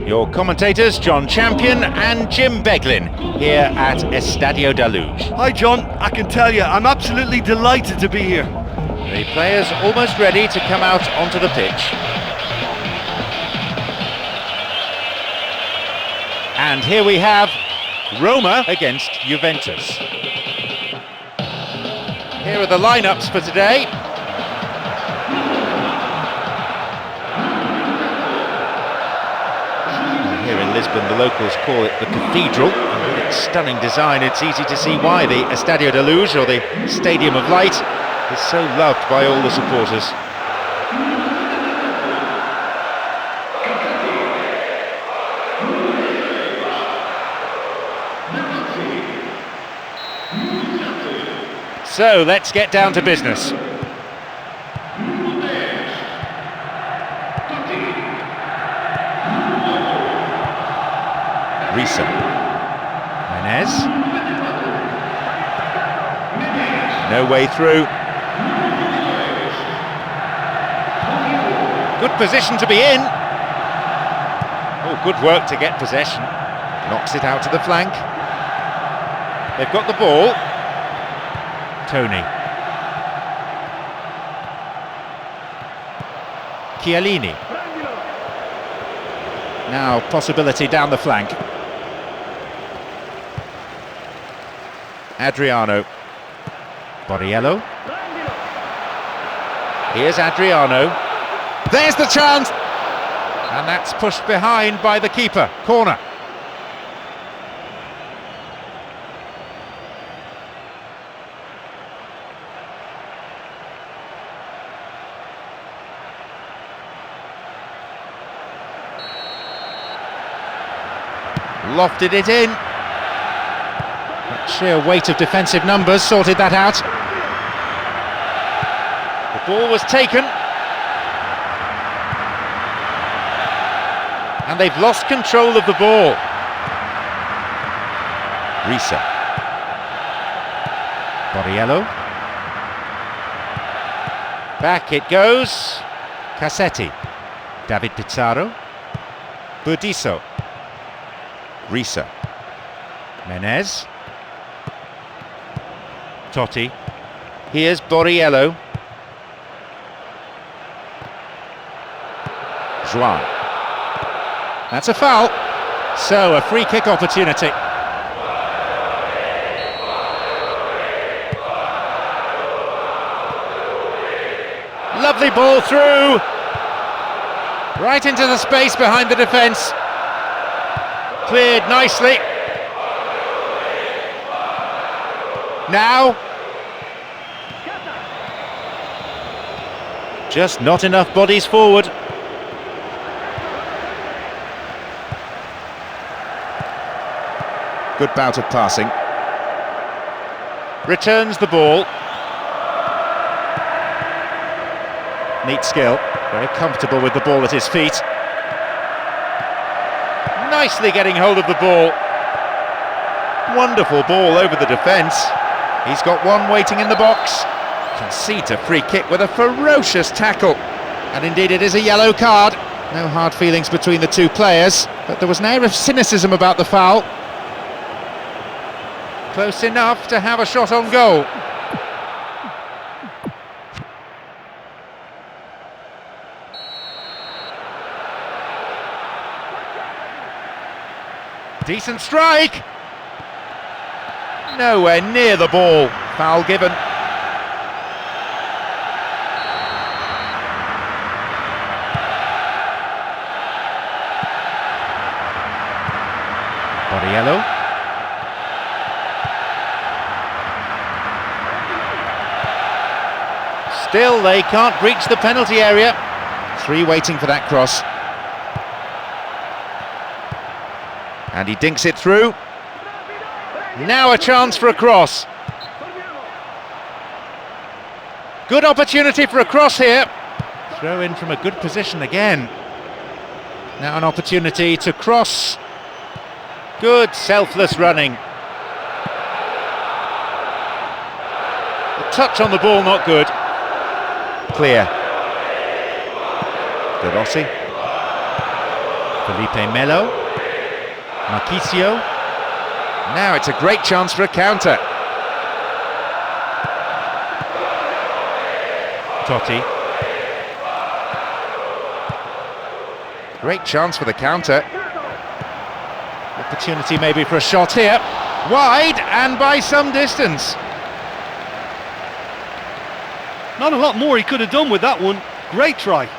Your commentators, John Champion and Jim Beglin, here at Estadio da Luz. Hi John, I can tell you, I'm absolutely delighted to be here. The players almost ready to come out onto the pitch. And here we have Roma against Juventus. Here are the lineups for today. Here in Lisbon, the locals call it the Cathedral, and with its stunning design, it's easy to see why the Estadio da Luz, or the Stadium of Light, is so loved by all the supporters. So let's get down to business. Risa, Menez, no way through. Good position to be in. Oh, good work to get possession. Knocks it out to the flank. They've got the ball. Tony. Chiellini. Now possibility down the flank. Adriano. Borriello. Here's Adriano. There's the chance! And that's pushed behind by the keeper. Corner. Lofted it in. That sheer weight of defensive numbers sorted that out. The ball was taken. And they've lost control of the ball. Risa. Borriello. Back it goes. Cassetti. David Pizarro. Burdisso. Risa. Menez. Totti. Here's Borriello. Juan. That's a foul. So a free kick opportunity. Lovely ball through. Right into the space behind the defence. Cleared nicely. Now. Just not enough bodies forward. Good bout of passing. Returns the ball. Neat skill. Very comfortable with the ball at his feet. Nicely getting hold of the ball. Wonderful ball over the defence. He's got one waiting in the box. Concedes a free kick with a ferocious tackle. And indeed it is a yellow card. No hard feelings between the two players, but there was an air of cynicism about the foul. Close enough to have a shot on goal. Decent strike. Nowhere near the ball. Foul given. Borriello. Still, they can't breach the penalty area. Three waiting for that cross. And he dinks it through. Now a chance for a cross. Good opportunity for a cross here. Throw in from a good position again. Now an opportunity to cross. Good selfless running. The touch on the ball not good. Clear. De Rossi. Felipe Melo. Marquisio. Now it's a great chance for a counter. Totti. Great chance for the counter. Opportunity maybe for a shot here. Wide and by some distance. Not a lot more he could have done with that one. Great try.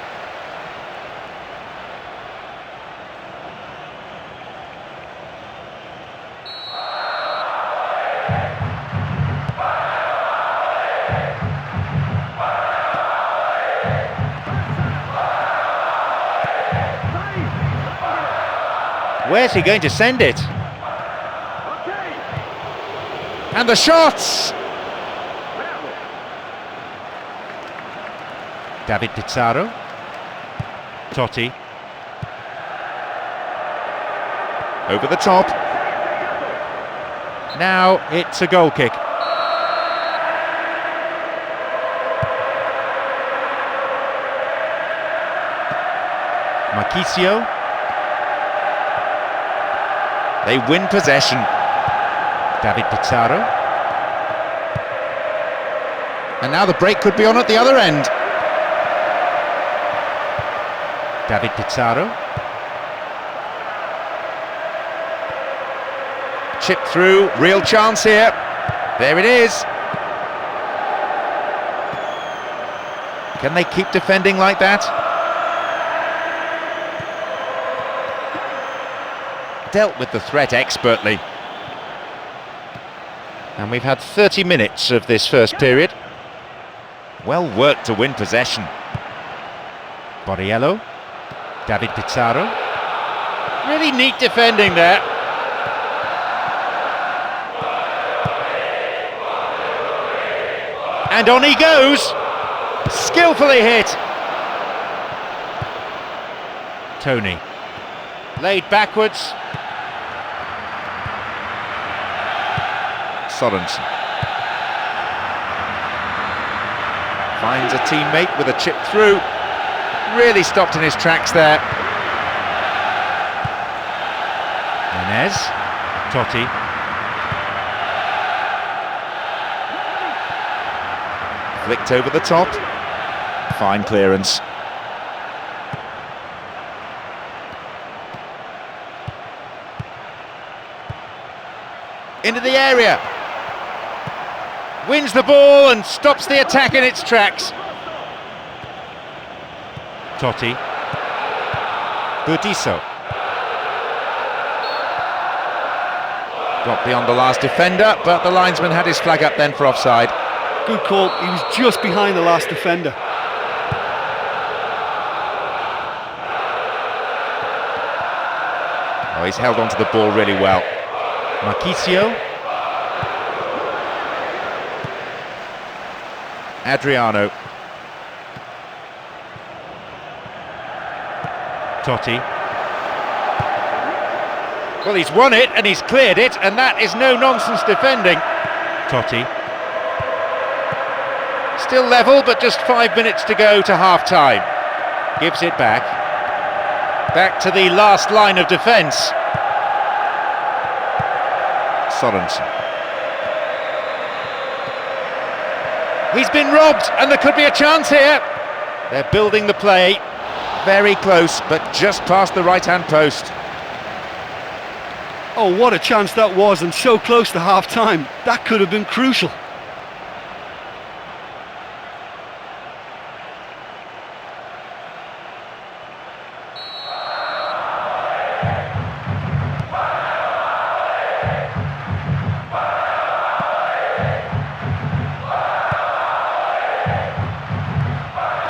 Where's he going to send it? And the shots! David Pizarro. Totti. Over the top. Now it's a goal kick. Marquisio. They win possession. David Pizarro. And now the break could be on at the other end. David Pizarro. Chip through, real chance here. There it is. Can they keep defending like that? Dealt with the threat expertly. And we've had 30 minutes of this first period. Well worked to win possession. Borriello. David Pizarro. Really neat defending there. And on he goes. Skillfully hit. Tony. Laid backwards. Sorensen. Finds a teammate with a chip through. Really stopped in his tracks there. Menez. Totti. Flicked over the top. Fine clearance. Into the area. Wins the ball and stops the attack in its tracks. Totti. Burdisso. Got beyond the last defender, but the linesman had his flag up then for offside. Good call, he was just behind the last defender. Oh, he's held onto the ball really well. Marquisio. Adriano. Totti. Well, he's won it and he's cleared it, and that is no-nonsense defending. Totti. Still level, but just 5 minutes to go to half-time. Gives it back. Back to the last line of defence. Sorensen. He's been robbed, and there could be a chance here. They're building the play. Very close, but just past the right-hand post. Oh, what a chance that was, and so close to half-time. That could have been crucial.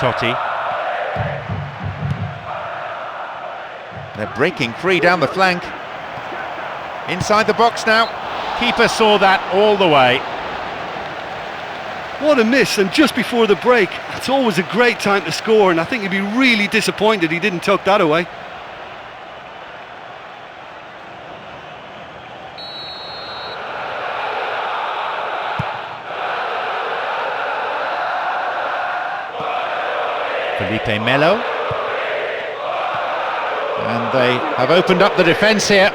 Totti. They're breaking free down the flank. Inside the box now. Keeper saw that all the way. What a miss, and just before the break. It's always a great time to score, and I think he'd be really disappointed he didn't tuck that away. Felipe Melo. And they have opened up the defence here.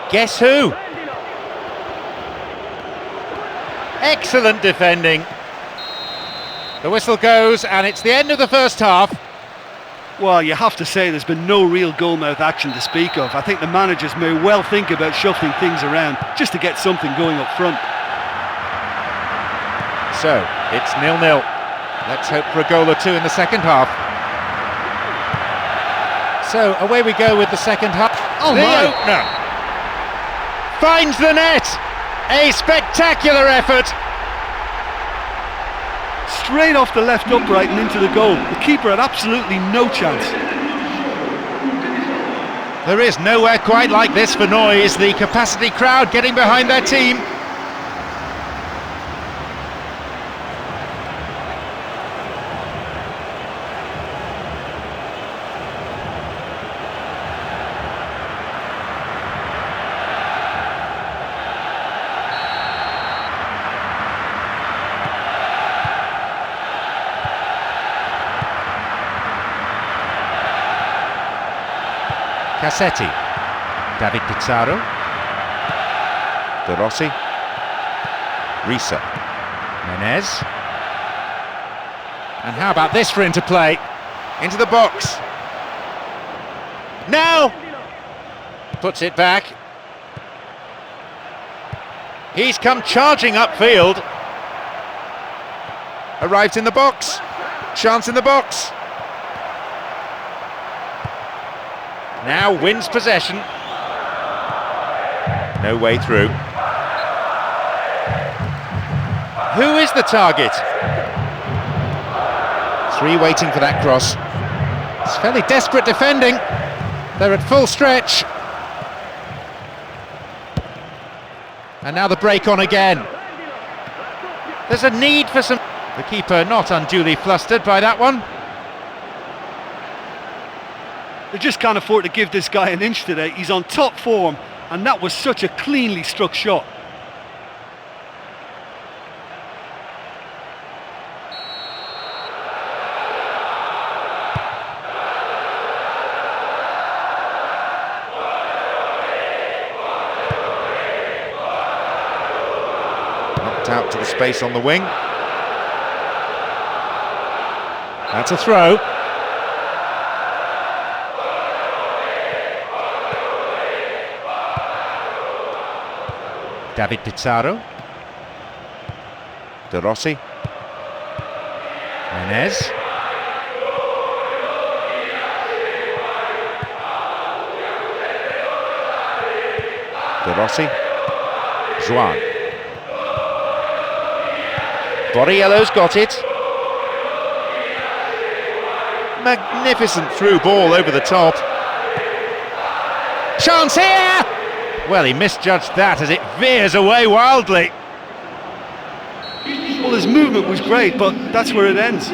Guess who? Excellent defending. The whistle goes and it's the end of the first half. Well, you have to say there's been no real goal-mouth action to speak of. I think the managers may well think about shuffling things around just to get something going up front. So, it's 0-0. Let's hope for a goal or two in the second half. So, away we go with the second half. Oh the my! opener finds the net. A spectacular effort. Straight off the left upright and into the goal. The keeper had absolutely no chance. There is nowhere quite like this for noise. The capacity crowd getting behind their team. Cassetti, David Pizarro, De Rossi, Risa, Menez, and how about this for interplay? Into the box. Now! Puts it back. He's come charging upfield. Arrives in the box. Chance in the box. Now wins possession. No way through. Who is the target? Three waiting for that cross. It's fairly desperate defending. They're at full stretch. And now the break on again. There's a need for some... The keeper not unduly flustered by that one. They just can't afford to give this guy an inch today. He's on top form, and that was such a cleanly struck shot. Knocked out to the space on the wing. That's a throw. David Pizarro, De Rossi, Menez, De Rossi, Juan, Borriello's got it, magnificent through ball over the top, chance here! Well, he misjudged that as it veers away wildly. Well, his movement was great, but that's where it ends.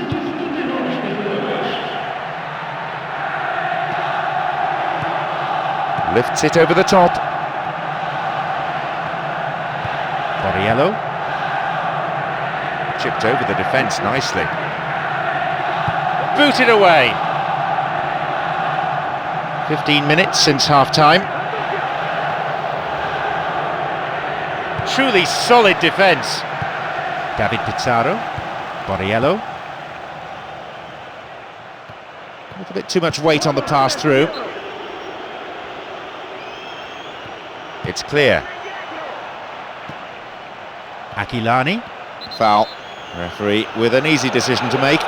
Lifts it over the top. Borriello. Chipped over the defence nicely. Booted away. 15 minutes since half-time. Truly solid defence. David Pizarro, Borriello. A little bit too much weight on the pass through. It's clear. Aquilani. Foul. Referee with an easy decision to make.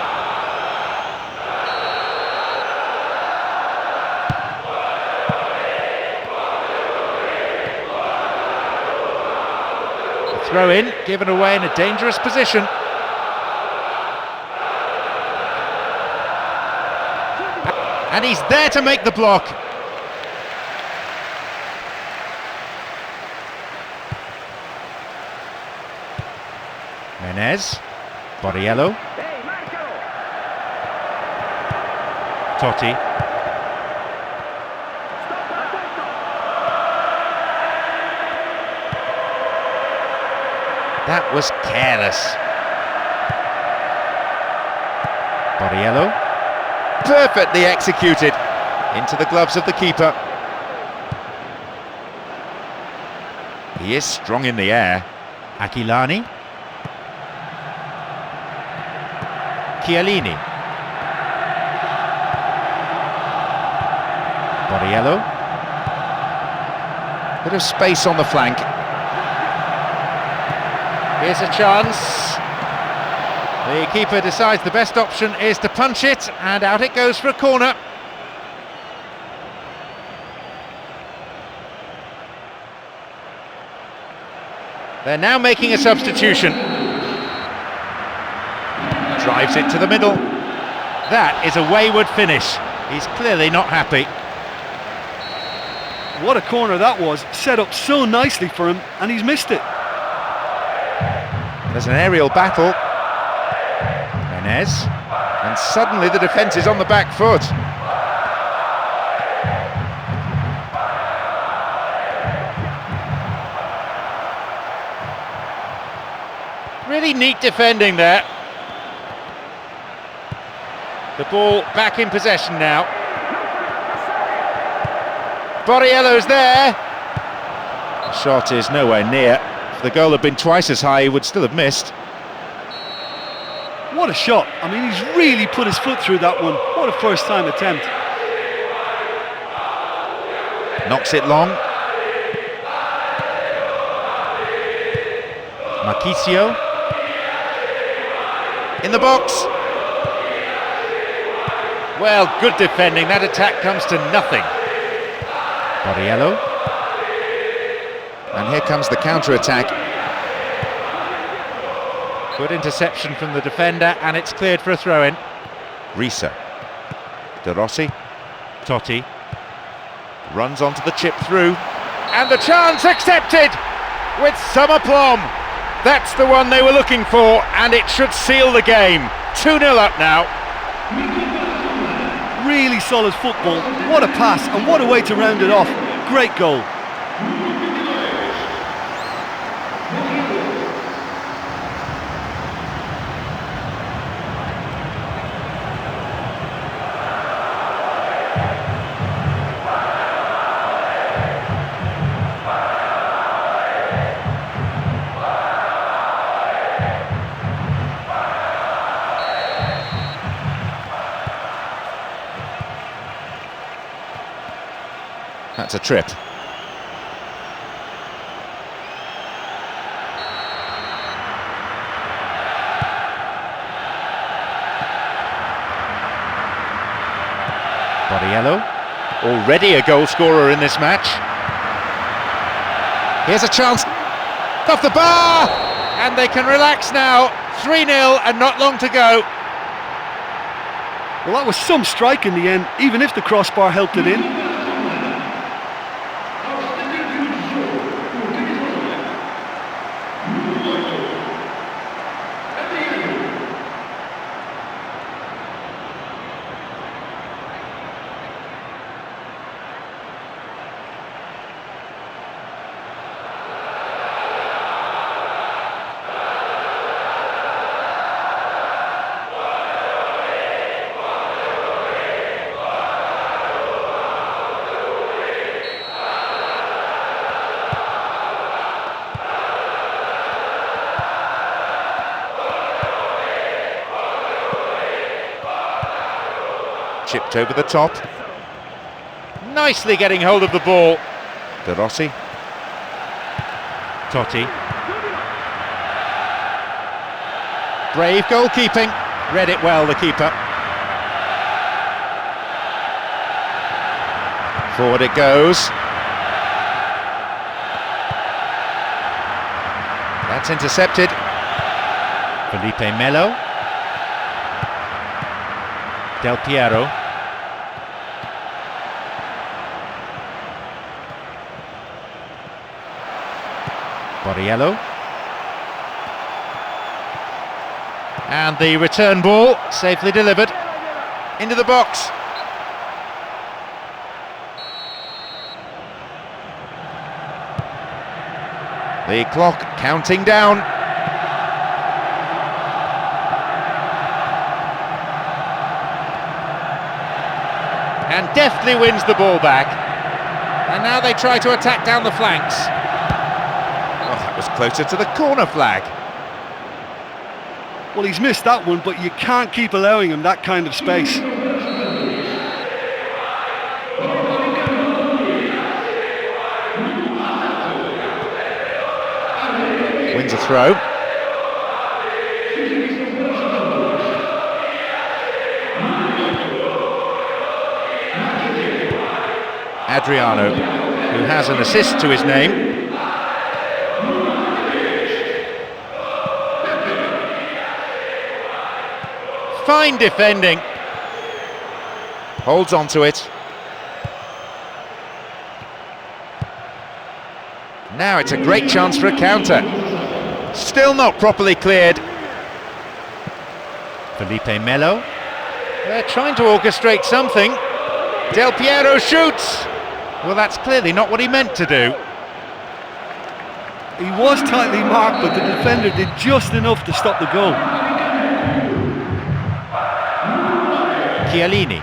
Throw in, given away in a dangerous position. And he's there to make the block. Menez, Borriello, Totti. That was careless. Borriello. Perfectly executed. Into the gloves of the keeper. He is strong in the air. Aquilani. Chiellini. Borriello. Bit of space on the flank. Here's a chance. The keeper decides the best option is to punch it, and out it goes for a corner. They're now making a substitution. Drives it to the middle. That is a wayward finish. He's clearly not happy. What a corner that was, set up so nicely for him, and he's missed it. There's an aerial battle. Menez. And suddenly the defence is on the back foot. Really neat defending there. The ball back in possession now. Borriello's there. The shot is nowhere near. If the goal had been twice as high, he would still have missed. What a shot. I mean, he's really put his foot through that one. What a first-time attempt. Knocks it long. Marquisio. In the box. Well, good defending. That attack comes to nothing. Borriello. And here comes the counter-attack. Good interception from the defender, and it's cleared for a throw-in. Risa. De Rossi. Totti. Runs onto the chip through. And the chance accepted with some aplomb. That's the one they were looking for, and it should seal the game. 2-0 up now. Really solid football. What a pass, and what a way to round it off. Great goal. That's a trip. Borriello, already a goal scorer in this match. Here's a chance, off the bar, and they can relax now. 3-0 and not long to go. Well, that was some strike in the end, even if the crossbar helped it in. Chipped over the top. Nicely getting hold of the ball. De Rossi. Totti. Brave goalkeeping. Read it well, the keeper. Forward it goes. That's intercepted. Felipe Melo. Del Piero. Borriello. And the return ball safely delivered into the box. The clock counting down. and deftly wins the ball back. And now they try to attack down the flanks. Oh, that was closer to the corner flag. Well, he's missed that one, but you can't keep allowing him that kind of space. Wins a throw. Adriano, who has an assist to his name. Fine defending. Holds on to it. Now it's a great chance for a counter. Still not properly cleared. Felipe Melo. They're trying to orchestrate something. Del Piero shoots. Well, that's clearly not what he meant to do. He was tightly marked, but the defender did just enough to stop the goal. Chiellini.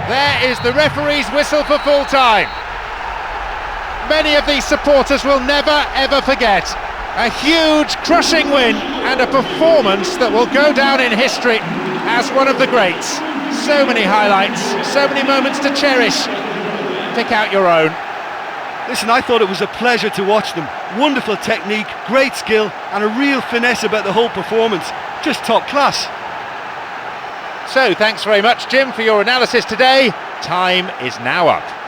There is the referee's whistle for full time. Many of these supporters will never ever forget a huge crushing win and a performance that will go down in history as one of the greats. So many highlights, so many moments to cherish. Pick out your own. Listen, I thought it was a pleasure to watch them. Wonderful technique, great skill, and a real finesse about the whole performance. Just top class. So, thanks very much, Jim, for your analysis today. Time is now up.